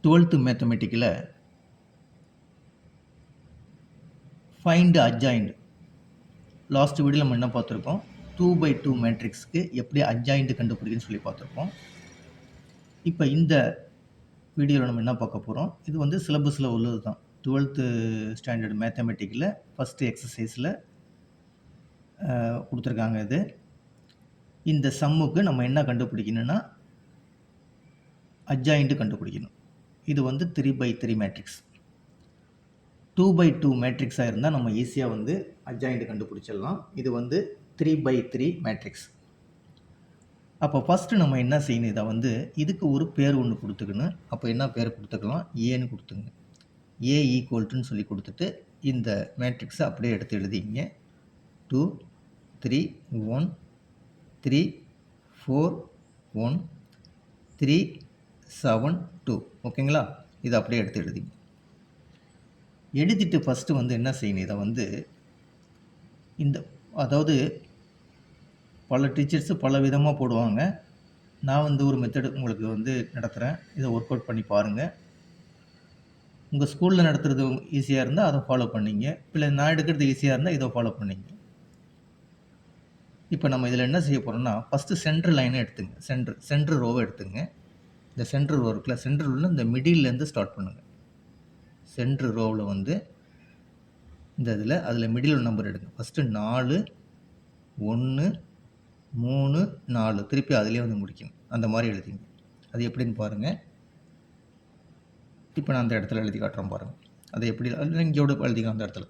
12th மேத்தமெட்டிக்கில் find adjoint last video நம்ம என்ன பார்த்துருக்கோம், 2x2 மேட்ரிக்ஸ்க்கு எப்படி அட்ஜாயிண்ட் கண்டுபிடிக்குன்னு சொல்லி பார்த்துருக்கோம். இப்போ இந்த வீடியோவில் நம்ம என்ன பார்க்க போகிறோம், இது வந்து சிலபஸில் உள்ளது தான். 12th ஸ்டாண்டர்ட் மேத்தமெட்டிக்கில் ஃபஸ்ட்டு எக்ஸசைஸில் கொடுத்துருக்காங்க. இது இந்த சம்முக்கு நம்ம என்ன கண்டுபிடிக்கணும்னா அட்ஜாயிண்ட் கண்டுபிடிக்கணும். இது வந்து 3x3 மேட்ரிக்ஸ். 2x2 மேட்ரிக்ஸாக இருந்தால் நம்ம ஈஸியாக வந்து அட்ஜாயிண்ட் கண்டுபிடிச்சிடலாம். இது வந்து 3x3 மேட்ரிக்ஸ். அப்போ ஃபஸ்ட்டு நம்ம என்ன செய்யணும், இதை வந்து இதுக்கு ஒரு பேர் ஒன்று கொடுத்துக்கணும். அப்போ என்ன பேர் கொடுத்துக்கலாம், ஏன்னு கொடுத்துங்க. ஏ ஈக்குவல்ட்டுன்னு சொல்லி கொடுத்துட்டு இந்த மேட்ரிக்ஸை அப்படியே எடுத்து எழுதிங்க. 2 3 1 3 4 1 3 7 2. ஓகேங்களா, இதை அப்படியே எடுத்து எழுதிங்க. எழுதிட்டு ஃபஸ்ட்டு வந்து என்ன செய்யணும், இதை வந்து இந்த அதாவது பல டீச்சர்ஸு பல விதமாக போடுவாங்க. நான் வந்து ஒரு மெத்தடு உங்களுக்கு வந்து நடத்துகிறேன். இதை ஒர்க் அவுட் பண்ணி பாருங்கள். உங்கள் ஸ்கூலில் நடத்துகிறது ஈஸியாக இருந்தால் அதை ஃபாலோ பண்ணிங்க. இல்லை நான் எடுக்கிறது ஈஸியாக இருந்தால் இதை ஃபாலோ பண்ணிங்க. இப்போ நம்ம இதில் என்ன செய்ய போகிறோம்னா, ஃபஸ்ட்டு சென்ட்ரு லைனை எடுத்துங்க. சென்ட்ரு ரோவை எடுத்துங்க. இந்த சென்ட்ரு ரோ இருக்குல்ல, சென்ட்ரு ரோவில் இந்த மிடில்லேருந்து ஸ்டார்ட் பண்ணுங்கள். சென்ட்ரு ரோவில் வந்து இந்த அதில் மிடில் நம்பர் எடுங்க. ஃபஸ்ட்டு 4 1 3 4 திருப்பி அதிலே வந்து முடிக்கணும். அந்த மாதிரி எழுதிங்க. அது எப்படின்னு பாருங்கள். இப்போ நான் அந்த இடத்துல எழுதி காட்டுறேன் பாருங்கள். அதை எப்படி இங்கேயோட எழுதிக்கலாம் அந்த இடத்துல.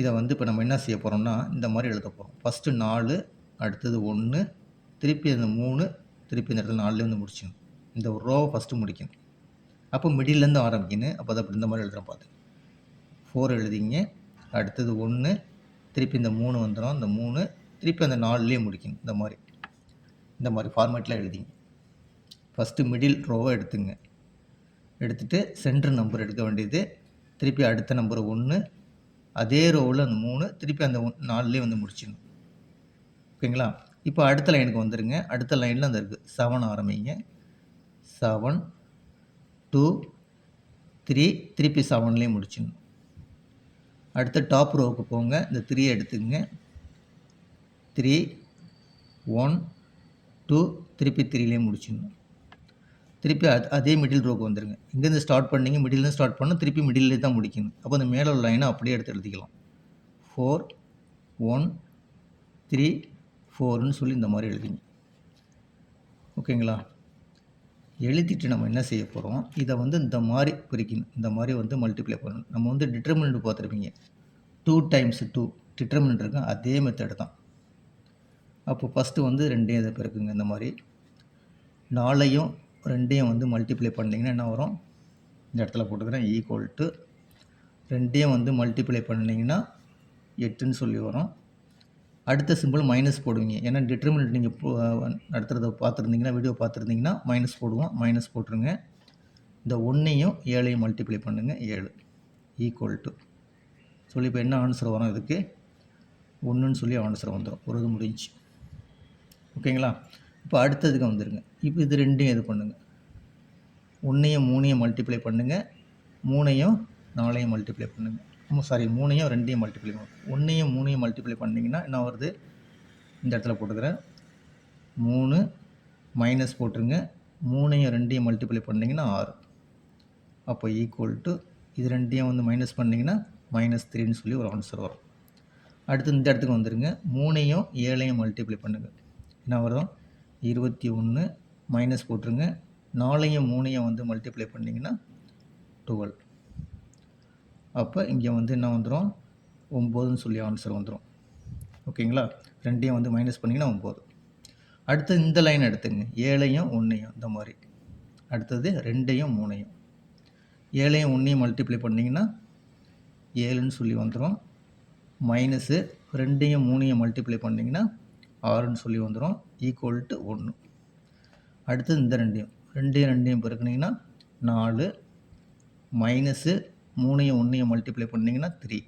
இதை வந்து இப்போ நம்ம என்ன செய்ய போகிறோம்னா, இந்த மாதிரி எழுத போகிறோம். ஃபஸ்ட்டு 4, அடுத்தது 1, திருப்பி அந்த 3, திருப்பி இந்த இடத்துல 4 வந்து முடிச்சிடணும். இந்த ஒரு ரோவை ஃபஸ்ட்டு முடிக்கணும். அப்போ மிடில்லேருந்து ஆரம்பிக்கணும். அப்போ அதை அப்படி இந்த மாதிரி எழுதுகிறேன் பார்த்து 4 எழுதிங்க. அடுத்தது 1, திருப்பி இந்த 3 வந்துடும். இந்த 3 திருப்பி அந்த 4லேயே முடிக்கணும். இந்த மாதிரி ஃபார்மேட்டில் எழுதிங்க. ஃபஸ்ட்டு மிடில் ரோவை எடுத்துங்க. எடுத்துகிட்டு சென்டர் நம்பர் எடுக்க வேண்டியது. திருப்பி அடுத்த நம்பர் 1, அதே ரோவில் அந்த 3, திருப்பி அந்த 4லேயே வந்து முடிச்சிடணும். ஓகேங்களா, இப்போ அடுத்த லைனுக்கு வந்துடுங்க. அடுத்த லைனில் அந்த இருக்குது 7 ஆரம்பிங்க. 7 2 3 திருப்பி 7லேயே முடிச்சிடணும். அடுத்த டாப் ரோவுக்கு போங்க. இந்த 3 எடுத்துங்க. 3 1 2 திருப்பி 3லேயே முடிச்சிடணும். திருப்பி அதே மிடில் ரோவுக்கு வந்துடுங்க. இங்கேருந்து ஸ்டார்ட் பண்ணிங்க, மிடில்லேருந்து ஸ்டார்ட் பண்ணணும். திருப்பி மிடில்லே தான் முடிக்கணும். அப்போ அந்த மேலே உள்ள லைனை அப்படியே எடுத்து எழுதிக்கலாம். 4 1 3 4ன்னு சொல்லி இந்த மாதிரி எழுதிங்க. ஓகேங்களா, எழுதிட்டு நம்ம என்ன செய்ய போகிறோம், இதை வந்து இந்த மாதிரி பிரிக்கணும். இந்த மாதிரி வந்து மல்டிப்ளை பண்ணணும். நம்ம வந்து டிட்டர்மினன்ட் பார்த்துருப்பீங்க. 2 × 2 டிட்டர்மினன்ட் இருக்கும். அதே மெத்தட் தான். அப்போ ஃபஸ்ட்டு வந்து 2 இதை பிறக்குங்க. இந்த மாதிரி 4ஐயும் 2ஐயும் வந்து மல்டிப்ளை பண்ணிங்கன்னா என்ன வரும், இந்த இடத்துல போட்டுக்கிறேன். ஈக்குவல் டு 2ஐயும் வந்து மல்டிப்ளை பண்ணிங்கன்னா 8ன்னு சொல்லி வரும். அடுத்த சிம்பிள் மைனஸ் போடுவீங்க. ஏன்னா டிட்டர்மினன்ட் நீங்கள் நடத்துகிறத பார்த்துருந்தீங்கன்னா, வீடியோ பார்த்துருந்தீங்கன்னா மைனஸ் போடுவோம். மைனஸ் போட்டுருங்க. இந்த 1ஐயும் 7ஐயும் மல்டிப்ளை பண்ணுங்கள். 7 ஈக்குவல் டு சொல்லி இப்போ என்ன ஆன்சர் வரும், இதுக்கு 1ன்னு சொல்லி ஆன்சர் வந்துடும். ஒரு இது முடிஞ்சு. ஓகேங்களா, இப்போ அடுத்ததுக்கு வந்துடுங்க. இப்போ இது 2ஐயும் இது பண்ணுங்கள். 1ஐயும் 3ஐயும் மல்டிப்ளை பண்ணுங்கள். 3ஐயும் 4ஐயும் மல்டிப்ளை பண்ணுங்கள். 3ஐயும் 2ஐயும் மல்டிப்ளை பண்ணுங்கள். 1ஐயும் 3ஐயும் மல்டிப்ளை பண்ணிங்கன்னா என்ன வருது, இந்த இடத்துல போட்டுக்கிறேன். 3 மைனஸ் போட்டுருங்க. 3ஐயும் 2ஐயும் மல்டிப்ளை பண்ணிங்கன்னா 6. அப்போ ஈக்குவல் டு இது 2ஐயும் வந்து மைனஸ் பண்ணிங்கன்னா -3ன்னு சொல்லி ஒரு ஆன்சர் வரும். அடுத்து இந்த இடத்துக்கு வந்துடுங்க. 3ஐயும் 7ஐயும் மல்டிப்ளை பண்ணுங்கள். என்ன வரும், 21 மைனஸ் போட்டுருங்க. 4ஐயும் 3ஐயும் வந்து மல்டிப்ளை பண்ணிங்கன்னா 12. அப்போ இங்கே வந்து என்ன வந்துடும், 9ன்னு சொல்லி ஆன்சர் வந்துடும். ஓகேங்களா, 2ஐயும் வந்து மைனஸ் பண்ணிங்கன்னா 9. அடுத்து இந்த லைன் எடுத்துங்க. 7ஐயும் 1ஐயும் இந்த மாதிரி. அடுத்தது 2ஐயும் 3ஐயும் 7ஐயும் 1ஐயும் மல்டிப்ளை பண்ணிங்கன்னா 7ன்னு சொல்லி வந்துடும். மைனஸு 2ஐயும் 3ஐயும் மல்டிப்ளை பண்ணிங்கன்னா 6ன்னு சொல்லி வந்துடும். Equal to 1. அடுத்தது இந்த 2ஐயும் பெருக்குனிங்கன்னா 4 மைனஸு 3ஐயும் 1ஐயும் மல்டிப்ளை பண்ணிங்கன்னா 3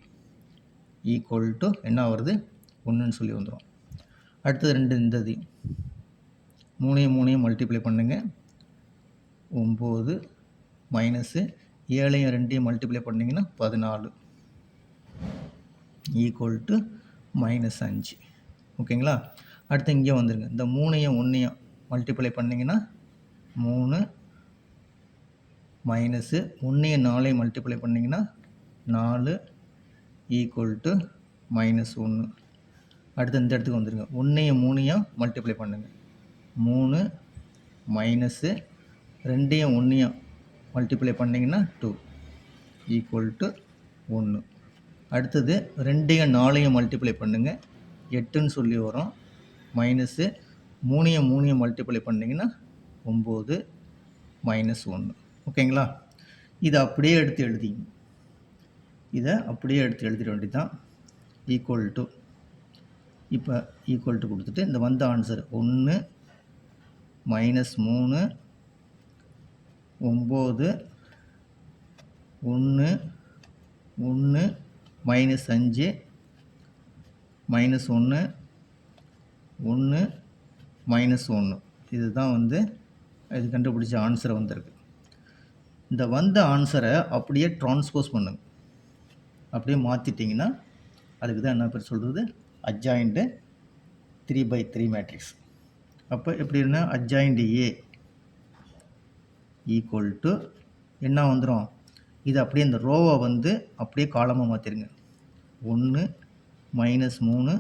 ஈக்குவல் டு என்ன வருது, 1ன்னு சொல்லி வந்துடும். அடுத்தது 2 இந்த 3ஐயும் 3ஐயும் மல்டிப்ளை பண்ணுங்கள். 9 மைனஸு 7ஐயும் 2ஐயும் மல்டிப்ளை பண்ணிங்கன்னா 14 ஈக்குவல் டு -5. ஓகேங்களா? அடுத்து இங்கே வந்துருங்க. இந்த 3ஐயும் 1ஐயும் மல்டிப்ளை பண்ணிங்கன்னா 3 மைனஸு 1ஐயும் 4ஐயும் மல்டிப்ளை பண்ணிங்கன்னா 4 ஈக்குவல் டு -1. அடுத்து இந்த இடத்துக்கு வந்துருங்க. 1ஐயும் 3ஐயும் மல்டிப்ளை பண்ணுங்க. 3 மைனஸு 2ஐயும் 1ஐயும் மல்டிப்ளை பண்ணிங்கன்னா 2 ஈக்குவல் டு 1. அடுத்தது 2ஐயும் 4ஐயும் மல்டிப்ளை பண்ணுங்க. 8ன்னு சொல்லி வரும். மைனஸு 3ஐயும் 3ஐயும் மல்டிப்ளை பண்ணிங்கன்னா 9 -1. ஓகேங்களா? இதை அப்படியே எடுத்து எழுதிங்க. இதை அப்படியே எடுத்து எழுதிட வேண்டியதுதான். ஈக்குவல் டு இப்போ ஈக்குவல் டு கொடுத்துட்டு இந்த வந்த ஆன்சர் 1 -3 9 1 1 -5 -1 1 -1. இதுதான் வந்து இது கண்டுபிடிச்ச ஆன்சரை வந்திருக்கு. இந்த வந்த ஆன்சரை அப்படியே ட்ரான்ஸ்போஸ் பண்ணுங்க. அப்படியே மாற்றிட்டிங்கன்னா அதுக்கு தான் என்ன பேர் சொல்கிறது, அட்ஜாயிண்ட் 3/3 மேட்ரிக்ஸ். அப்போ எப்படின்னா அட்ஜாயிண்ட் ஏ ஈக்குவல் டு என்ன வந்துடும், இது அப்படியே இந்த ரோவை வந்து அப்படியே காலமாக மாற்றிடுங்க. 1 -3.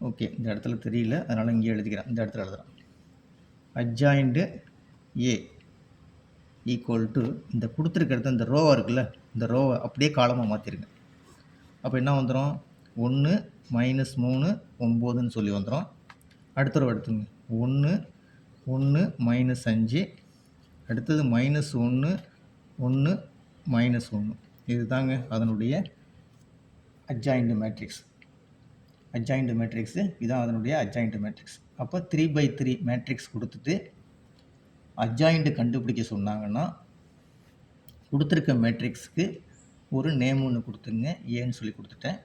ஓகே, இந்த இடத்துல தெரியல, அதனால் இங்கே எழுதிக்கிறேன். இந்த இடத்துல எழுதுகிறேன். அட்ஜாயிண்ட் ஏ ஈக்குவல் டு இந்த கொடுத்துருக்கிறது இந்த ரோவாக இருக்குல்ல, இந்த ரோவை அப்படியே காலமாக மாற்றிடுங்க. அப்போ என்ன வந்துடும், 1 -3 9ன்னு சொல்லி வந்துடும். அடுத்த ரோ எடுத்துங்க. 1 1 -5, அடுத்தது -1 1 -1. இது தாங்க அதனுடைய அட்ஜாயிண்ட் மேட்ரிக்ஸ். அட்ஜாயிண்ட் மேட்ரிக்ஸு இதான் அதனுடைய அட்ஜாயிண்ட் மேட்ரிக்ஸ். அப்போ 3/3 மேட்ரிக்ஸ் கொடுத்துட்டு அட்ஜாயிண்ட் கண்டுபிடிக்க சொன்னாங்கன்னா கொடுத்துருக்க மேட்ரிக்ஸுக்கு ஒரு நேம் ஒன்று கொடுத்துங்க, ஏன்னு சொல்லி கொடுத்துட்டேன்.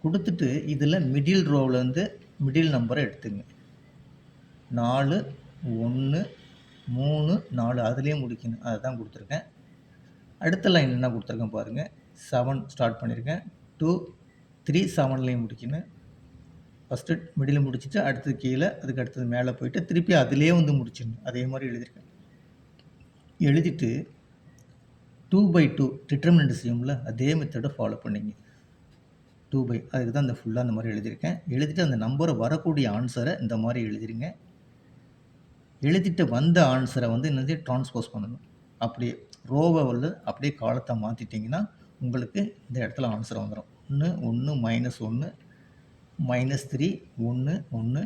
கொடுத்துட்டு இதில் மிடில் ரோவிலேருந்து மிடில் நம்பரை எடுத்துங்க. 4 1 3 4 அதுலேயே முடிக்கணும், அதை தான் கொடுத்துருக்கேன். அடுத்த லைன் என்ன கொடுத்துருக்கேன் பாருங்கள். 7 ஸ்டார்ட் பண்ணியிருக்கேன். 2 3 7லேயும் முடிக்கணும். ஃபஸ்ட்டு மிடில் முடிச்சுட்டு அடுத்தது கீழே, அதுக்கு அடுத்தது மேலே போயிட்டு திருப்பி அதிலே வந்து முடிச்சிடணும். அதே மாதிரி எழுதியிருக்கேன். எழுதிட்டு 2/2 டிட்டர்மினன்ட் செய்யும்ல, அதே மெத்தடை ஃபாலோ பண்ணிங்க. 2/, அதுக்கு தான் இந்த ஃபுல்லாக அந்த மாதிரி எழுதியிருக்கேன். எழுதிட்டு அந்த நம்பரை வரக்கூடிய ஆன்சரை இந்த மாதிரி எழுதிருங்க. எழுதிட்டு வந்த ஆன்சரை வந்து என்னது ட்ரான்ஸ்போஸ் பண்ணணும். அப்படியே ரோவை வந்து அப்படியே காலத்தை மாற்றிட்டிங்கன்னா உங்களுக்கு இந்த இடத்துல ஆன்சர் வந்துடும். 1 1 -1 -3 1 1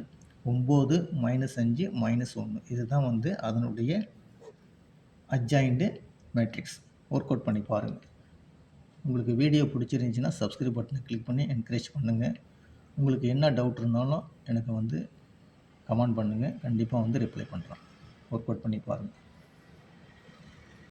9 -5 -1. இதுதான் வந்து அதனுடைய அட்ஜாயிண்ட் மேட்ரிக்ஸ். ஒர்க் அவுட் பண்ணி பாருங்கள். உங்களுக்கு வீடியோ பிடிச்சிருந்துச்சின்னா சப்ஸ்கிரைப் பட்டனை கிளிக் பண்ணி என்கரேஜ் பண்ணுங்கள். உங்களுக்கு என்ன டவுட் இருந்தாலும் எனக்கு வந்து கமெண்ட் பண்ணுங்கள். கண்டிப்பாக வந்து ரிப்ளை பண்ணுறேன். ஒர்க் அவுட் பண்ணி பாருங்கள்.